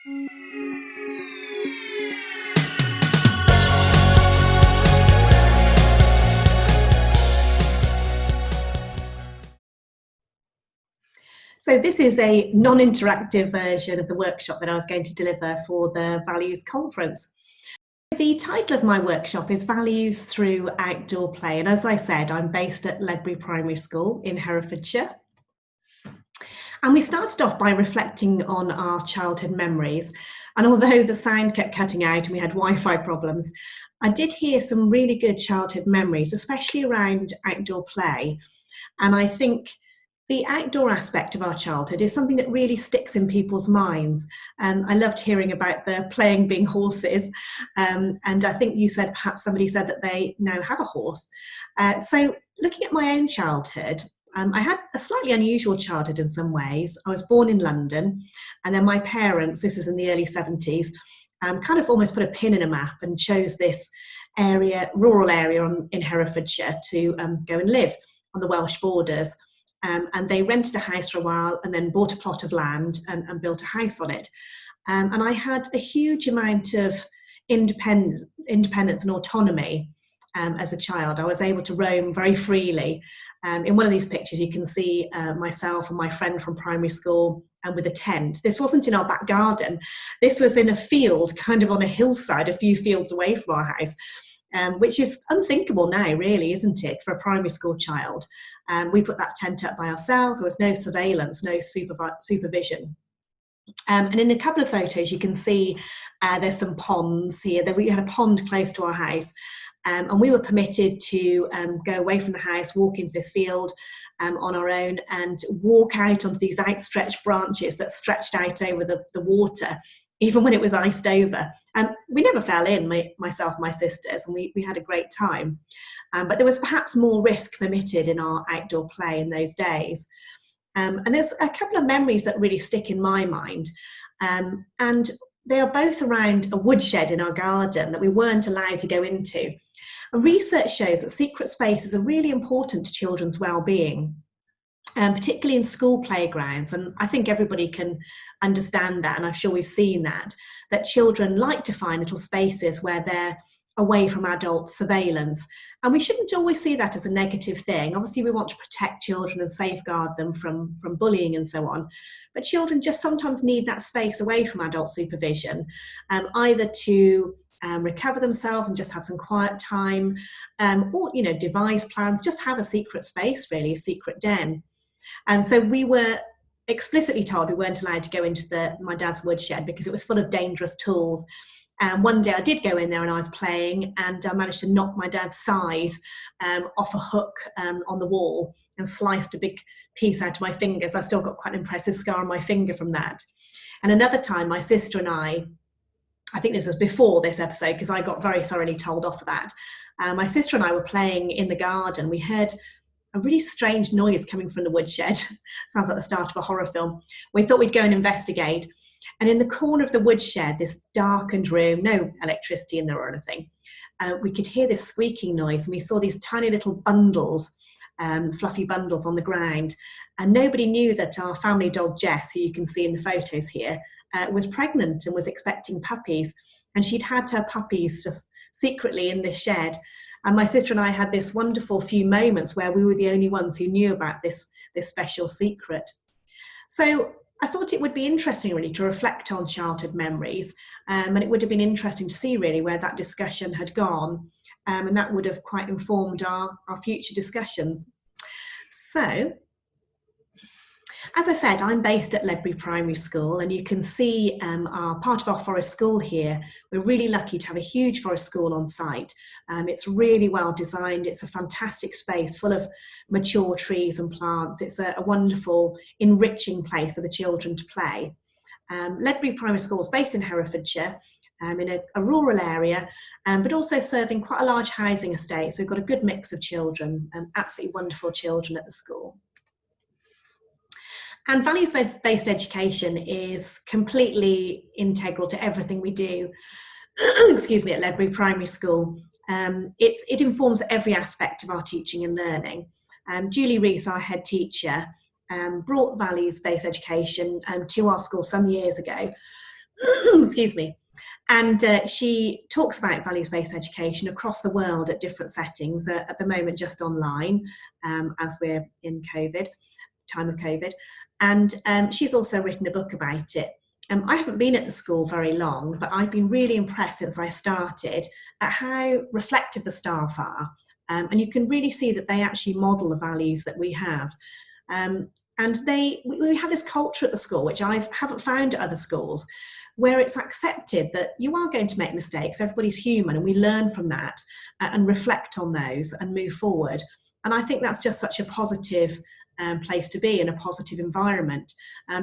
So this is a non-interactive version of the workshop that I was going to deliver for the Values Conference. The title of my workshop is Values Through Outdoor Play, and as I said, I'm based at Ledbury Primary School in Herefordshire. And we started off by reflecting on our childhood memories, and although the sound kept cutting out and we had Wi-Fi problems, I did hear some really good childhood memories, especially around outdoor play. And I think the outdoor aspect of our childhood is something that really sticks in people's minds. I loved hearing about the playing being horses. And I think you said, perhaps somebody said that they now have a horse. So looking at my own childhood, I had a slightly unusual childhood in some ways. I was born in London, and then my parents, this is in the early 70s, kind of almost put a pin in a map and chose this area, rural area in Herefordshire to go and live on the Welsh borders. And they rented a house for a while and then bought a plot of land and built a house on it. And I had a huge amount of independence and autonomy as a child. I was able to roam very freely. In one of these pictures, you can see myself and my friend from primary school with a tent. This wasn't in our back garden. This was in a field, kind of on a hillside, a few fields away from our house. Which is unthinkable now, really, isn't it, for a primary school child? We put that tent up by ourselves. There was no surveillance, no supervision. And in a couple of photos, you can see there's some ponds here. We had a pond close to our house, and we were permitted to go away from the house, walk into this field on our own, and walk out onto these outstretched branches that stretched out over the water, even when it was iced over. We never fell in, myself and my sisters, and we had a great time. But there was perhaps more risk permitted in our outdoor play in those days. And there's a couple of memories that really stick in my mind. And they are both around a woodshed in our garden that we weren't allowed to go into. And research shows that secret spaces are really important to children's well-being, particularly in school playgrounds. And I think everybody can understand that, and I'm sure we've seen that children like to find little spaces where they're away from adult surveillance. And we shouldn't always see that as a negative thing. Obviously, we want to protect children and safeguard them from bullying and so on. But children just sometimes need that space away from adult supervision, either to recover themselves and just have some quiet time, or, devise plans, just have a secret space, really, a secret den. And so we were explicitly told we weren't allowed to go into my dad's woodshed because it was full of dangerous tools. And one day I did go in there and I was playing, and I managed to knock my dad's scythe off a hook on the wall and sliced a big piece out of my fingers. I still got quite an impressive scar on my finger from that. And another time, my sister and I think this was before this episode because I got very thoroughly told off for that. My sister and I were playing in the garden. We heard a really strange noise coming from the woodshed. Sounds like the start of a horror film. We thought we'd go and investigate. And in the corner of the woodshed, this darkened room, no electricity in there or anything, we could hear this squeaking noise, and we saw these tiny little bundles, fluffy bundles on the ground. And nobody knew that our family dog, Jess, who you can see in the photos here, was pregnant and was expecting puppies. And she'd had her puppies just secretly in this shed. And my sister and I had this wonderful few moments where we were the only ones who knew about this special secret. So I thought it would be interesting, really, to reflect on childhood memories, and it would have been interesting to see, really, where that discussion had gone, and that would have quite informed our future discussions. So, as I said, I'm based at Ledbury Primary School, and you can see our part of our forest school here. We're really lucky to have a huge forest school on site. It's really well designed. It's a fantastic space full of mature trees and plants. It's a wonderful, enriching place for the children to play. Ledbury Primary School is based in Herefordshire, in a rural area, but also serving quite a large housing estate. So we've got a good mix of children, absolutely wonderful children at the school. And values-based education is completely integral to everything we do, excuse me, at Ledbury Primary School. It informs every aspect of our teaching and learning. Julie Rees, our head teacher, brought values-based education to our school some years ago. excuse me. And she talks about values-based education across the world at different settings, at the moment just online, as we're in COVID, time of COVID. And she's also written a book about it. I haven't been at the school very long, but I've been really impressed since I started at how reflective the staff are. And you can really see that they actually model the values that we have. And we have this culture at the school, which I haven't found at other schools, where it's accepted that you are going to make mistakes. Everybody's human, and we learn from that and reflect on those and move forward. And I think that's just such a positive place to be in, a positive environment,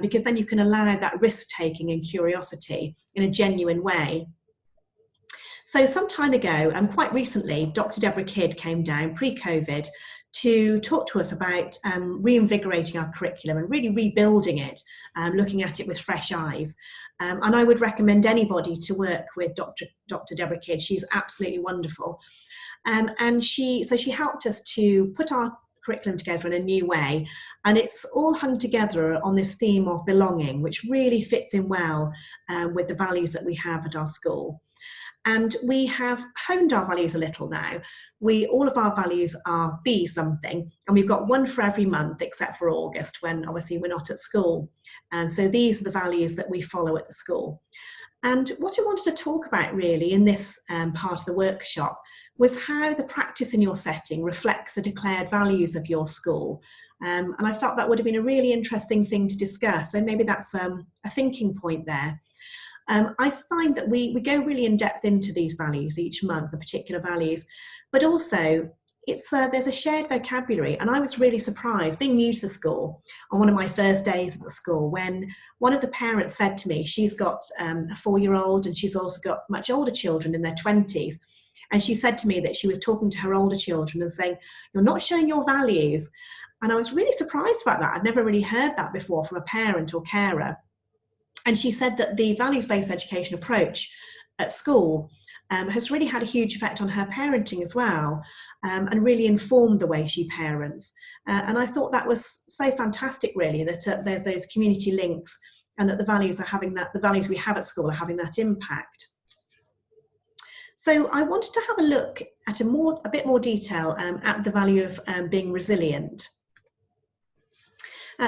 because then you can allow that risk-taking and curiosity in a genuine way. So some time ago, and quite recently, Dr. Deborah Kidd came down pre-COVID to talk to us about reinvigorating our curriculum and really rebuilding it, looking at it with fresh eyes. And I would recommend anybody to work with Dr. Deborah Kidd. She's absolutely wonderful. And she helped us to put our curriculum together in a new way. And it's all hung together on this theme of belonging, which really fits in well with the values that we have at our school. And we have honed our values a little now. All of our values are be something, and we've got one for every month except for August, when obviously we're not at school. So these are the values that we follow at the school. And what I wanted to talk about really in this part of the workshop was how the practice in your setting reflects the declared values of your school. And I felt that would have been a really interesting thing to discuss. So maybe that's a thinking point there. I find that we go really in depth into these values each month, the particular values, but also there's a shared vocabulary. And I was really surprised, being new to the school, on one of my first days at the school, when one of the parents said to me, she's got a 4-year-old and she's also got much older children in their 20s. And she said to me that she was talking to her older children and saying, "You're not showing your values." And I was really surprised about that. I'd never really heard that before from a parent or carer. And she said that the values-based education approach at school has really had a huge effect on her parenting as well, and really informed the way she parents. And I thought that was so fantastic, really, that there's those community links, and that the values we have at school are having that impact. So I wanted to have a look at a bit more detail at the value of being resilient.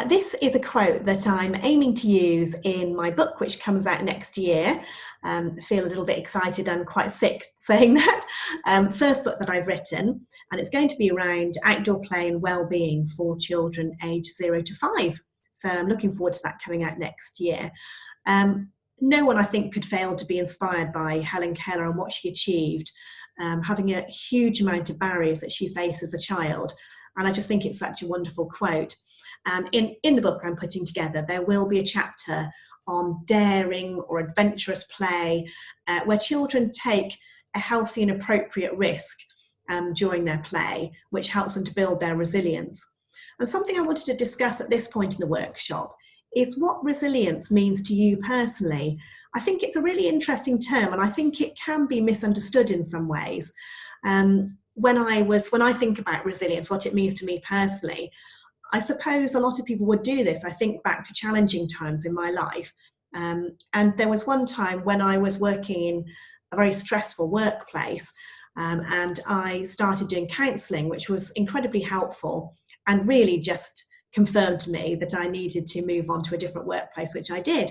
This is a quote that I'm aiming to use in my book, which comes out next year. I feel a little bit excited and quite sick saying that. First book that I've written, and it's going to be around outdoor play and well-being for children aged 0 to 5. So I'm looking forward to that coming out next year. No one, I think, could fail to be inspired by Helen Keller and what she achieved, having a huge amount of barriers that she faced as a child. And I just think it's such a wonderful quote. In the book I'm putting together, there will be a chapter on daring or adventurous play, where children take a healthy and appropriate risk during their play, which helps them to build their resilience. And something I wanted to discuss at this point in the workshop is what resilience means to you personally. I think it's a really interesting term, and I think it can be misunderstood in some ways. When I think about resilience, what it means to me personally, I suppose a lot of people would do this. I think back to challenging times in my life. And there was one time when I was working in a very stressful workplace, and I started doing counselling, which was incredibly helpful and really just confirmed to me that I needed to move on to a different workplace, which I did.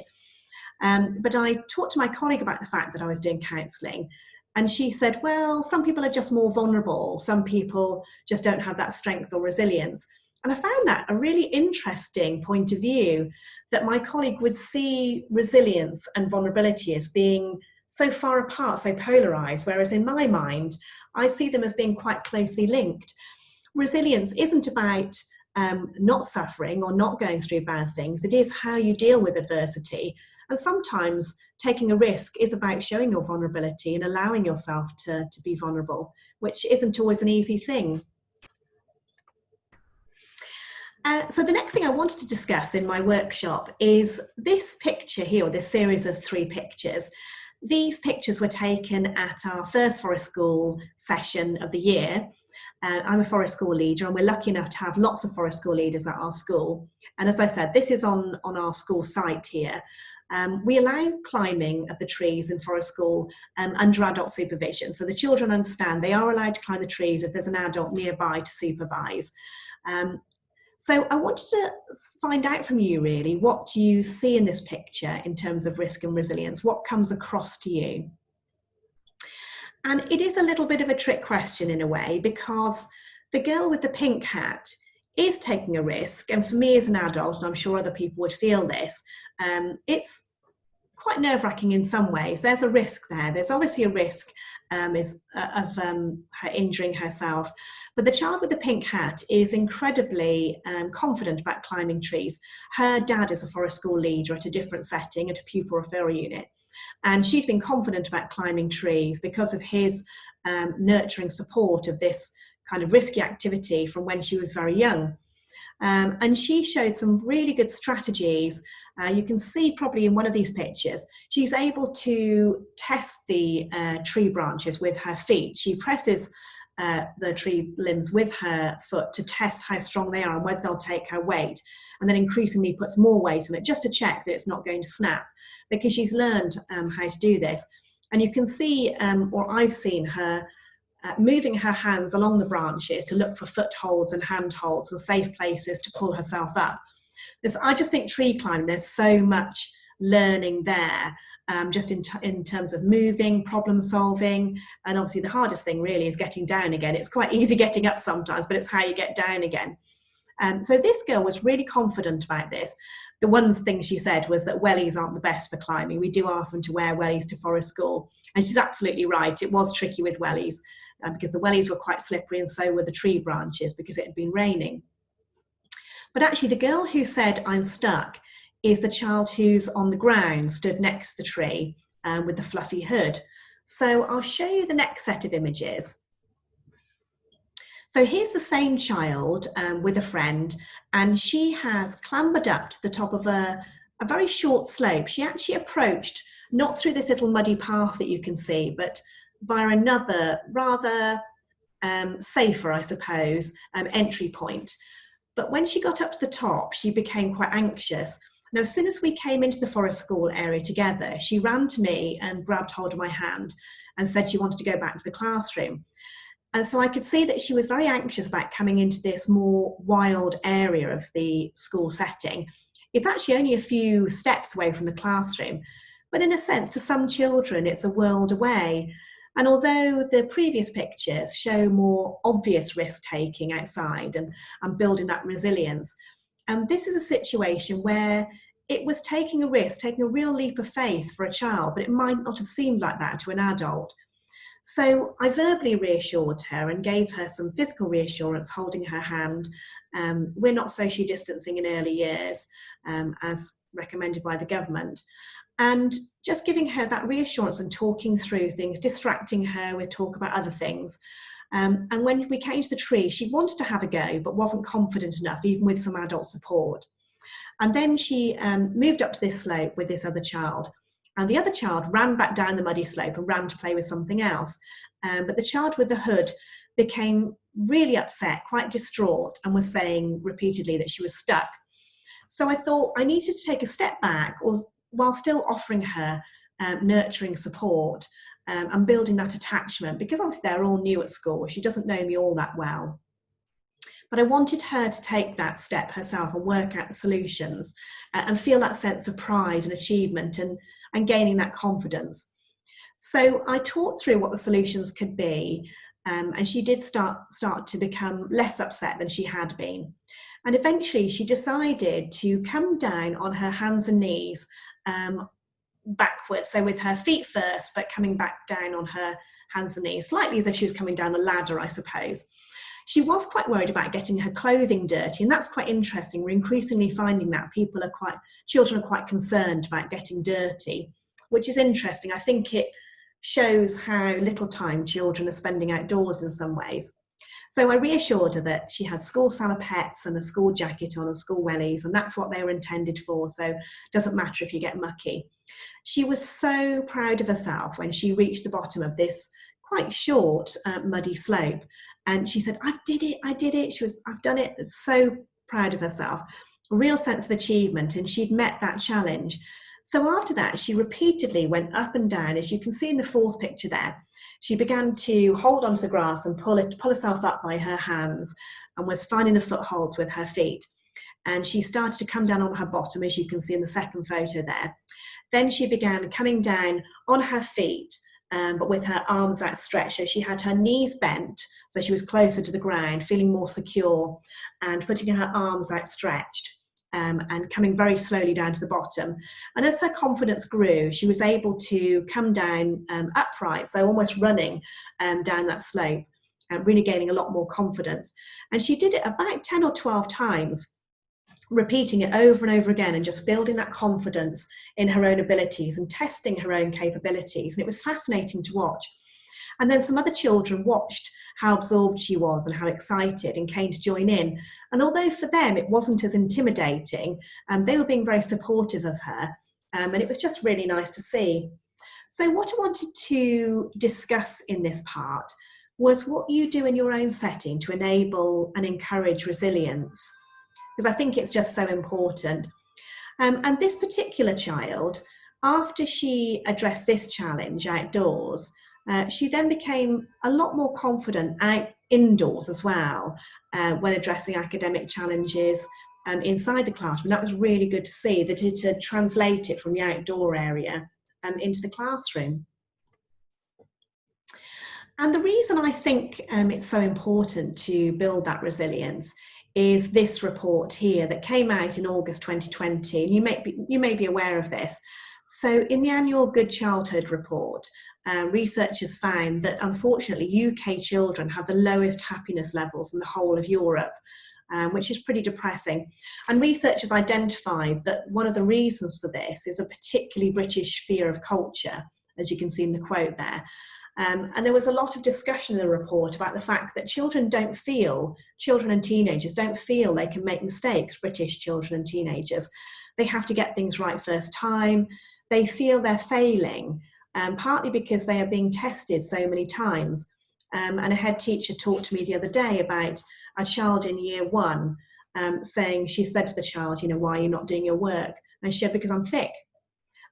But I talked to my colleague about the fact that I was doing counselling, and she said, well, some people are just more vulnerable. Some people just don't have that strength or resilience. And I found that a really interesting point of view, that my colleague would see resilience and vulnerability as being so far apart, so polarized, whereas in my mind, I see them as being quite closely linked. Resilience isn't about not suffering or not going through bad things. It is how you deal with adversity. And sometimes taking a risk is about showing your vulnerability and allowing yourself to be vulnerable, which isn't always an easy thing. So the next thing I wanted to discuss in my workshop is this picture here, or this series of 3 pictures. These pictures were taken at our first Forest School session of the year. I'm a Forest School leader, and we're lucky enough to have lots of Forest School leaders at our school. And as I said, this is on our school site here. we allow climbing of the trees in forest school under adult supervision. So the children understand they are allowed to climb the trees if there's an adult nearby to supervise. So I wanted to find out from you really what you see in this picture in terms of risk and resilience. What comes across to you? And it is a little bit of a trick question in a way, because the girl with the pink hat is taking a risk. And for me as an adult, and I'm sure other people would feel this, it's quite nerve-wracking in some ways. There's a risk there. There's obviously a risk of her injuring herself. But the child with the pink hat is incredibly confident about climbing trees. Her dad is a forest school leader at a different setting, at a pupil referral unit. And she's been confident about climbing trees because of his nurturing support of this kind of risky activity from when she was very young. And she showed some really good strategies. You can see probably in one of these pictures, she's able to test the tree branches with her feet. She presses the tree limbs with her foot to test how strong they are and whether they'll take her weight, and then increasingly puts more weight on it just to check that it's not going to snap, because she's learned how to do this. And you can see, or I've seen her moving her hands along the branches to look for footholds and handholds and safe places to pull herself up. I just think tree climbing, there's so much learning there, just in terms of moving, problem solving, and obviously the hardest thing really is getting down again. It's quite easy getting up sometimes, but it's how you get down again. So this girl was really confident about this. The one thing she said was that wellies aren't the best for climbing. We do ask them to wear wellies to forest school. And she's absolutely right. It was tricky with wellies because the wellies were quite slippery, and so were the tree branches because it had been raining. But actually the girl who said, "I'm stuck," is the child who's on the ground, stood next to the tree with the fluffy hood. So I'll show you the next set of images. So here's the same child with a friend, and she has clambered up to the top of a very short slope. She actually approached, not through this little muddy path that you can see, but via another rather safer, I suppose, entry point. But when she got up to the top, she became quite anxious. Now, as soon as we came into the forest school area together, she ran to me and grabbed hold of my hand and said she wanted to go back to the classroom. And so I could see that she was very anxious about coming into this more wild area of the school setting. It's actually only a few steps away from the classroom, but in a sense, to some children, it's a world away. And although the previous pictures show more obvious risk-taking outside and building that resilience, this is a situation where it was taking a risk, taking a real leap of faith for a child, but it might not have seemed like that to an adult. So I verbally reassured her and gave her some physical reassurance, holding her hand. We're not socially distancing in early years, as recommended by the government. And just giving her that reassurance and talking through things, distracting her with talk about other things. And when we came to the tree, she wanted to have a go, but wasn't confident enough, even with some adult support. And then she moved up to this slope with this other child. And the other child ran back down the muddy slope and ran to play with something else. But the child with the hood became really upset, quite distraught, and was saying repeatedly that she was stuck. So I thought I needed to take a step back, while still offering her nurturing support and building that attachment, because obviously they're all new at school. She doesn't know me all that well. But I wanted her to take that step herself and work out the solutions and feel that sense of pride and achievement and gaining that confidence. So I talked through what the solutions could be, and she did start to become less upset than she had been. And eventually she decided to come down on her hands and knees backwards, so with her feet first, but coming back down on her hands and knees, slightly as if she was coming down a ladder, I suppose. She was quite worried about getting her clothing dirty, and that's quite interesting. We're increasingly finding that children are quite concerned about getting dirty, which is interesting. I think it shows how little time children are spending outdoors in some ways. So I reassured her that she had school salopettes and a school jacket on and school wellies, and that's what they were intended for, so it doesn't matter if you get mucky. She was so proud of herself when she reached the bottom of this quite short, muddy slope. And she said, I did it. I've done it. So proud of herself, a real sense of achievement. And she'd met that challenge. So after that, she repeatedly went up and down, as you can see in the fourth picture there. She began to hold onto the grass and pull herself up by her hands, and was finding the footholds with her feet. And she started to come down on her bottom, as you can see in the second photo there. Then she began coming down on her feet, but with her arms outstretched. So she had her knees bent, so she was closer to the ground, feeling more secure, and putting her arms outstretched. And coming very slowly down to the bottom. And as her confidence grew, she was able to come down upright, so almost running down that slope, and really gaining a lot more confidence. And she did it about 10 or 12 times, repeating it over and over again, and just building that confidence in her own abilities and testing her own capabilities. And it was fascinating to watch. And then some other children watched how absorbed she was and how excited, and came to join in. And although for them it wasn't as intimidating, they were being very supportive of her, and it was just really nice to see. So what I wanted to discuss in this part was what you do in your own setting to enable and encourage resilience, because I think it's just so important. And this particular child, after she addressed this challenge outdoors, she then became a lot more confident indoors as well, when addressing academic challenges inside the classroom. That was really good to see that it had translated from the outdoor area into the classroom. And the reason I think it's so important to build that resilience is this report here that came out in August 2020. And you may be aware of this. So in the annual Good Childhood report, researchers found that unfortunately UK children have the lowest happiness levels in the whole of Europe, which is pretty depressing. And researchers identified that one of the reasons for this is a particularly British fear of culture, as you can see in the quote there. And there was a lot of discussion in the report about the fact that children and teenagers don't feel they can make mistakes, British children and teenagers. They have to get things right first time. They feel they're failing, partly because they are being tested so many times. And a head teacher talked to me the other day about a child in year 1 saying, she said to the child, why are you not doing your work? And she said, because I'm thick.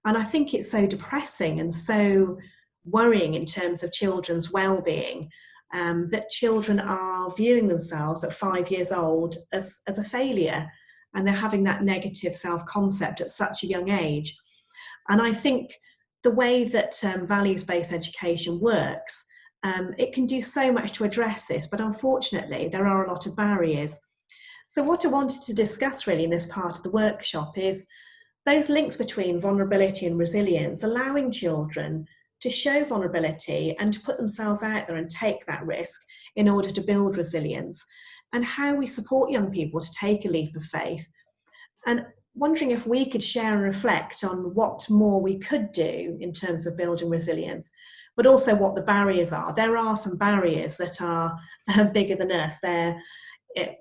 And I think it's so depressing and so worrying in terms of children's well-being, that children are viewing themselves at 5 years old as a failure, and they're having that negative self-concept at such a young age. And I think the way that values-based education works, it can do so much to address this, but unfortunately there are a lot of barriers. So what I wanted to discuss really in this part of the workshop is those links between vulnerability and resilience, allowing children to show vulnerability and to put themselves out there and take that risk in order to build resilience, and how we support young people to take a leap of faith. And wondering if we could share and reflect on what more we could do in terms of building resilience, but also what the barriers are. There are some barriers that are bigger than us. They're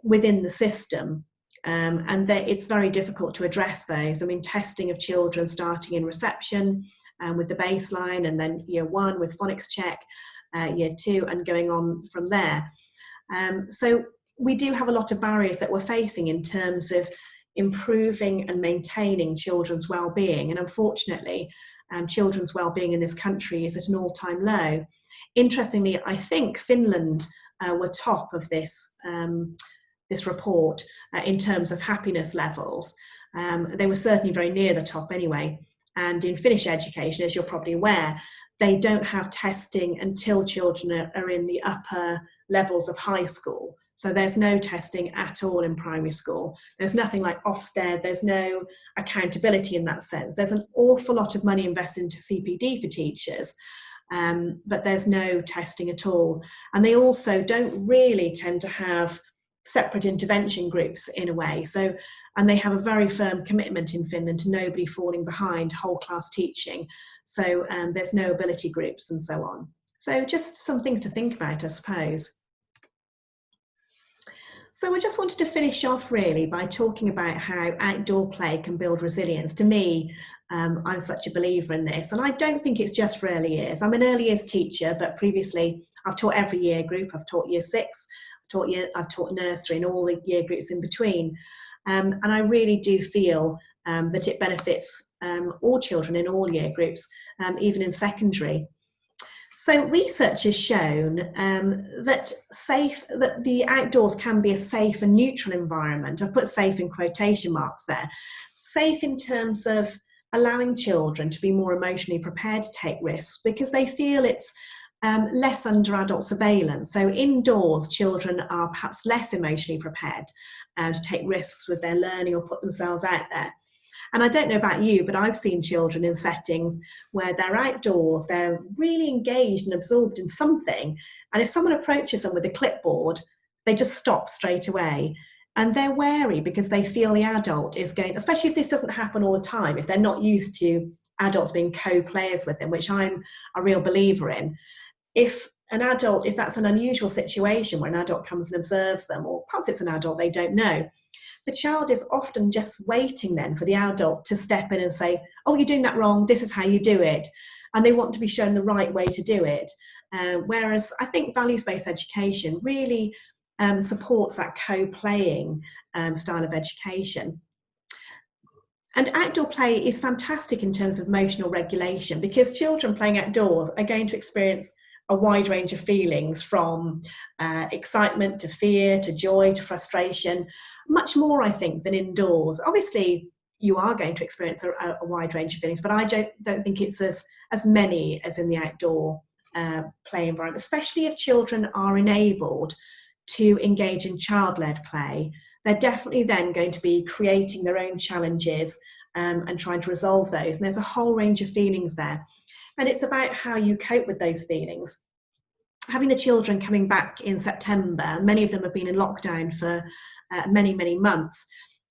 within the system, and it's very difficult to address those. I mean, testing of children starting in reception, with the baseline, and then year 1 with phonics check, year 2, and going on from there. So we do have a lot of barriers that we're facing in terms of improving and maintaining children's well-being. And unfortunately, children's well-being in this country is at an all-time low. Interestingly, I think Finland were top of this report in terms of happiness levels. They were certainly very near the top anyway. And in Finnish education, as you're probably aware, they don't have testing until children are in the upper levels of high school. So there's no testing at all in primary school. There's nothing like Ofsted. There's no accountability in that sense. There's an awful lot of money invested into CPD for teachers, but there's no testing at all. And they also don't really tend to have separate intervention groups in a way. And they have a very firm commitment in Finland to nobody falling behind, whole class teaching. So there's no ability groups and so on. So just some things to think about, I suppose. So I just wanted to finish off really by talking about how outdoor play can build resilience. To me, I'm such a believer in this, and I don't think it's just for early years. I'm an early years teacher, but previously I've taught every year group. I've taught year 6, I've taught nursery and all the year groups in between. And I really do feel that it benefits all children in all year groups, even in secondary. So research has shown that the outdoors can be a safe and neutral environment. I've put safe in quotation marks there. Safe in terms of allowing children to be more emotionally prepared to take risks because they feel it's less under adult surveillance. So indoors, children are perhaps less emotionally prepared to take risks with their learning or put themselves out there. And I don't know about you, but I've seen children in settings where they're outdoors, they're really engaged and absorbed in something. And if someone approaches them with a clipboard, they just stop straight away. And they're wary because they feel the adult is going, especially if this doesn't happen all the time, if they're not used to adults being co-players with them, which I'm a real believer in. If that's an unusual situation where an adult comes and observes them, or perhaps it's an adult they don't know, the child is often just waiting then for the adult to step in and say, oh, you're doing that wrong, this is how you do it. And they want to be shown the right way to do it. Whereas I think values-based education really supports that co-playing style of education. And outdoor play is fantastic in terms of emotional regulation because children playing outdoors are going to experience a wide range of feelings from excitement to fear to joy to frustration, much more, I think, than indoors. Obviously, you are going to experience a wide range of feelings, but I don't think it's as many as in the outdoor play environment, especially if children are enabled to engage in child-led play. They're definitely then going to be creating their own challenges and trying to resolve those. And there's a whole range of feelings there. And it's about how you cope with those feelings. Having the children coming back in September, many of them have been in lockdown for many, many months.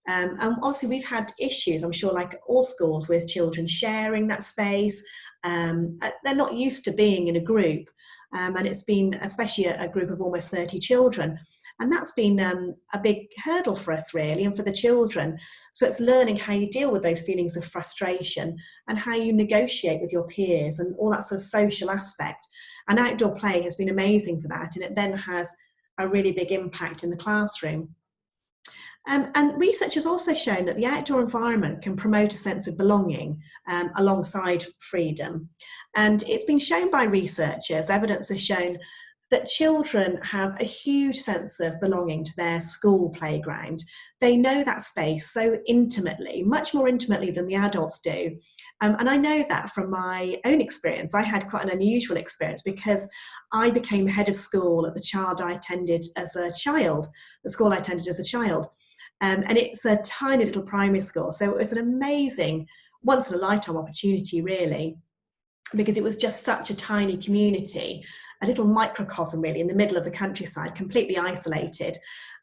And obviously we've had issues, I'm sure, like all schools, with children sharing that space. They're not used to being in a group. And it's been especially a group of almost 30 children. And that's been a big hurdle for us, really, and for the children. So it's learning how you deal with those feelings of frustration and how you negotiate with your peers and all that sort of social aspect. And outdoor play has been amazing for that. And it then has a really big impact in the classroom. And research has also shown that the outdoor environment can promote a sense of belonging alongside freedom. And it's been shown by researchers, evidence has shown that children have a huge sense of belonging to their school playground. They know that space so intimately, much more intimately than the adults do. And I know that from my own experience. I had quite an unusual experience because I became head of school at the school I attended as a child. And it's a tiny little primary school. So it was an amazing, once in a lifetime opportunity, really, because it was just such a tiny community, a little microcosm really in the middle of the countryside, completely isolated.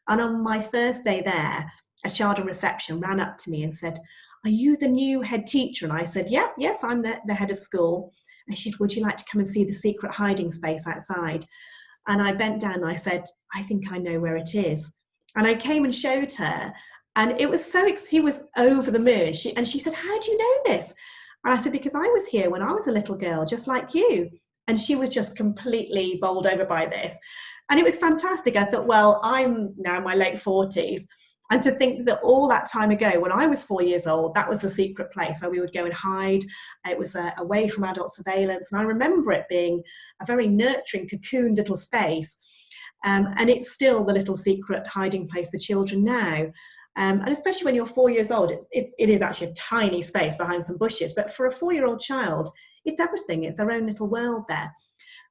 And on my first day there, a child in reception ran up to me and said, "Are you the new head teacher?" And I said, "Yeah, yes, I'm the head of school." And she said, "Would you like to come and see the secret hiding space outside?" And I bent down and I said, "I think I know where it is." And I came and showed her, and it was she was over the moon. She said, "How do you know this?" And I said, "Because I was here when I was a little girl, just like you." And she was just completely bowled over by this. And it was fantastic. I thought, well, I'm now in my late 40s. And to think that all that time ago, when I was 4 years old, that was the secret place where we would go and hide. It was away from adult surveillance. And I remember it being a very nurturing, cocooned little space. And it's still the little secret hiding place for children now. And especially when you're 4 years old, it is actually a tiny space behind some bushes. But for a 4-year-old child, it's everything. It's their own little world there.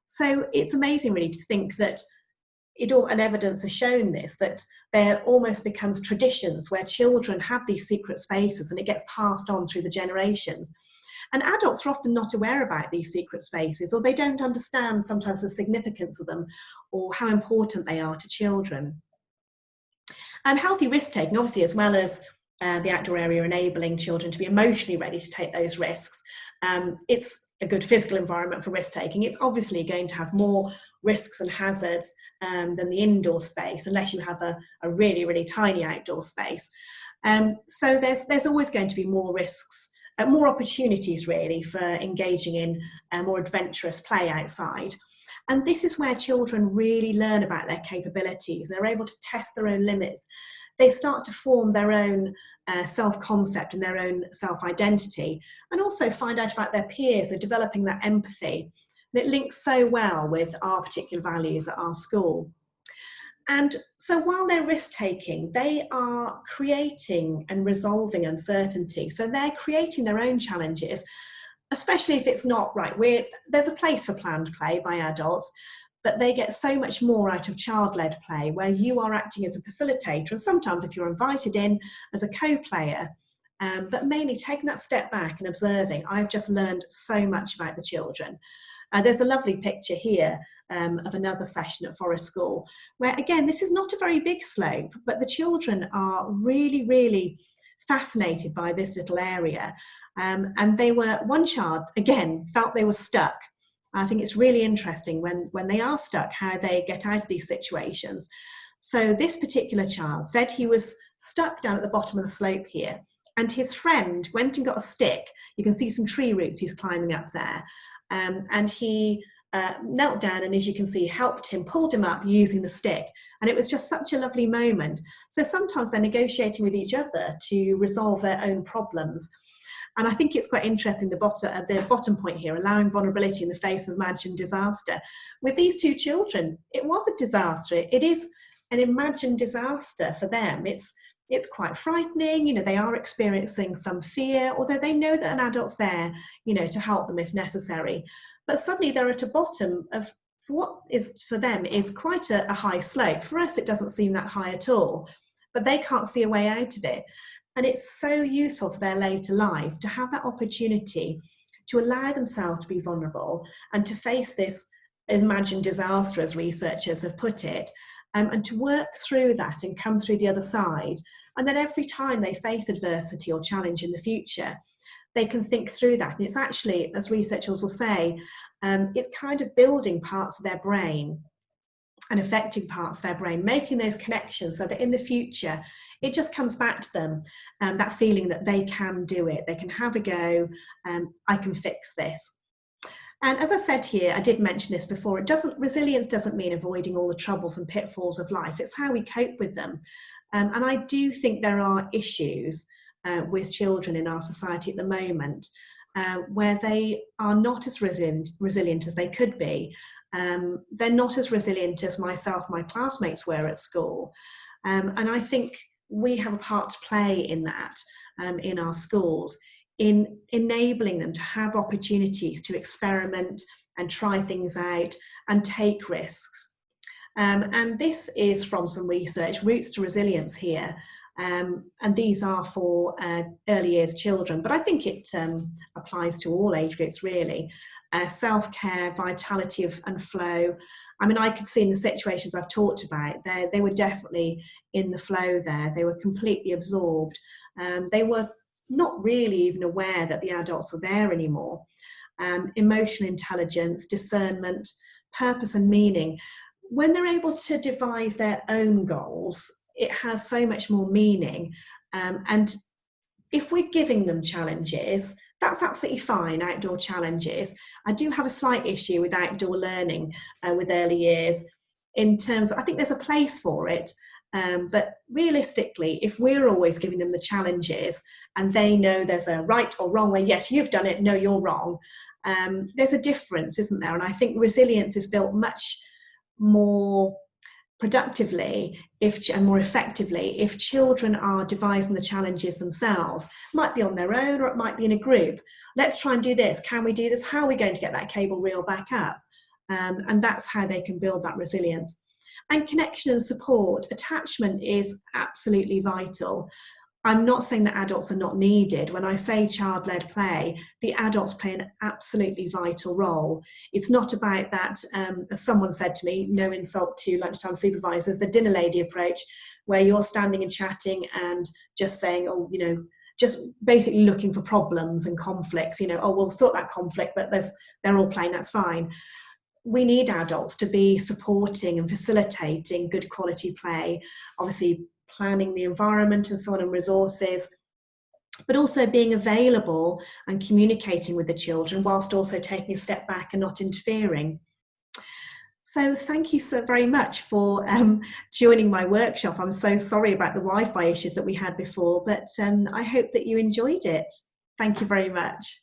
So it's amazing, really, to think that and evidence has shown this, that there almost becomes traditions where children have these secret spaces and it gets passed on through the generations. And adults are often not aware about these secret spaces, or they don't understand sometimes the significance of them or how important they are to children. And healthy risk-taking, obviously, as well as the outdoor area enabling children to be emotionally ready to take those risks, it's a good physical environment for risk-taking. It's obviously going to have more risks and hazards than the indoor space, unless you have a really, really tiny outdoor space. So there's always going to be more risks, more opportunities, really, for engaging in more adventurous play outside. And this is where children really learn about their capabilities. They're able to test their own limits. They start to form their own self-concept and their own self-identity, and also find out about their peers and developing that empathy. And it links so well with our particular values at our school. And so while they're risk-taking, they are creating and resolving uncertainty. So they're creating their own challenges, especially if it's not right. There's a place for planned play by adults, but they get so much more out of child-led play, where you are acting as a facilitator, and sometimes if you're invited in as a co-player, but mainly taking that step back and observing. I've just learned so much about the children. There's a lovely picture here of another session at Forest School, where again, this is not a very big slope, but the children are really, really fascinated by this little area. And one child, again, felt they were stuck. I think it's really interesting when they are stuck, how they get out of these situations. So this particular child said he was stuck down at the bottom of the slope here, and his friend went and got a stick. You can see some tree roots he's climbing up there. And he knelt down and, as you can see, helped him, pulled him up using the stick. And it was just such a lovely moment. So sometimes they're negotiating with each other to resolve their own problems. And I think it's quite interesting, the bottom point here, allowing vulnerability in the face of imagined disaster. With these two children, it was a disaster. It is an imagined disaster for them. It's quite frightening. You know, they are experiencing some fear, although they know that an adult's there, you know, to help them if necessary. But suddenly they're at a bottom of what is for them is quite a high slope. For us, it doesn't seem that high at all, but they can't see a way out of it. And it's so useful for their later life to have that opportunity to allow themselves to be vulnerable and to face this imagined disaster, as researchers have put it, and to work through that and come through the other side. And then every time they face adversity or challenge in the future, they can think through that. And it's actually, as researchers will say, it's kind of building parts of their brain and affecting parts of their brain, making those connections so that in the future, it just comes back to them, that feeling that they can do it, they can have a go, I can fix this. And as I said here, I did mention this before, resilience doesn't mean avoiding all the troubles and pitfalls of life. It's how we cope with them. And I do think there are issues with children in our society at the moment where they are not as resilient as they could be. They're not as resilient as myself, my classmates were at school. And I think we have a part to play in that in our schools, in enabling them to have opportunities to experiment and try things out and take risks. And this is from some research, Roots to Resilience here, and these are for early years children, but I think it applies to all age groups really. Self-care, vitality and flow. I mean, I could see in the situations I've talked about, they were definitely in the flow there. They were completely absorbed. They were not really even aware that the adults were there anymore. Emotional intelligence, discernment, purpose and meaning. When they're able to devise their own goals, it has so much more meaning. And if we're giving them challenges, that's absolutely fine, outdoor challenges. I do have a slight issue with outdoor learning with early years in terms, I think there's a place for it, but realistically, if we're always giving them the challenges and they know there's a right or wrong way, yes, you've done it, no, you're wrong, there's a difference, isn't there? And I think resilience is built much more productively and more effectively if children are devising the challenges themselves. It might be on their own or it might be in a group. Let's try and do this. Can we do this? How are we going to get that cable reel back up? And that's how they can build that resilience. And connection and support, attachment is absolutely vital. I'm not saying that adults are not needed. When I say child-led play, the adults play an absolutely vital role. It's not about that, as someone said to me, no insult to lunchtime supervisors, the dinner lady approach, where you're standing and chatting and just saying, oh, you know, just basically looking for problems and conflicts, you know, oh, we'll sort that conflict, but they're all playing, that's fine. We need adults to be supporting and facilitating good quality play, obviously planning the environment and so on and resources, but also being available and communicating with the children whilst also taking a step back and not interfering. So thank you so very much for joining my workshop. I'm so sorry about the Wi-Fi issues that we had before, but I hope that you enjoyed it. Thank you very much.